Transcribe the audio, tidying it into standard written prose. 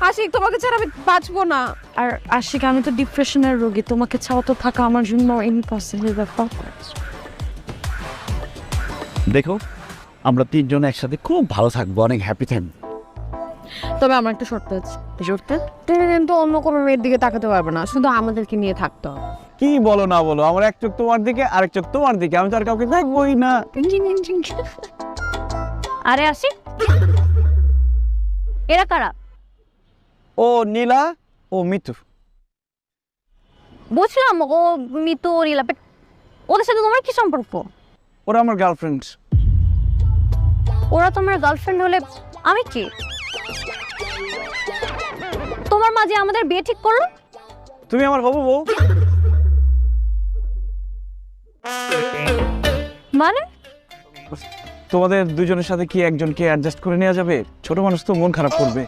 আশিক তোমাকে ছাড়া আমি বাঁচবো না। আর আশিক আমি তো ডিপ্রেশনের রোগী, তোমাকে ছাড়া তো থাকা আমার জন্য ইম্পসিবল ব্যাপার। দেখো আমরা তিনজন একসাথে খুব ভালো থাকবো, অনেক হ্যাপি থাকবো। তবে আমার একটা শর্ত আছে। শর্তে তুমি কিন্তু অন্য কোনো মেয়ের দিকে তাকাতে পারবে না, শুধু আমাদেরকে নিয়ে থাকতে হবে। কি বলো না বলো, আমার এক চোখ তোমার দিকে আরেক চোখ তোমার দিকে, আমি তো আর কাউকে দেখবোই না। আরে আশিক, এরা কারা? ও নীলা, ও মিতু। বুঝলাম ও মিতু নীলা, বাট ওদের সাথে তোমার কি সম্পর্ক? ওরা আমার গার্লফ্রেন্ড। ওরা তোমার গার্লফ্রেন্ড হলে আমি কি? তোমার মাঝে আমাদের বিয়ে ঠিক করলো? তুমি আমার হবু বউ। মানে তোমাদের দুজনের সাথে কি একজনকে অ্যাডজাস্ট করে নেওয়া যাবে? ছোট মানুষ তো মন খারাপ করবে।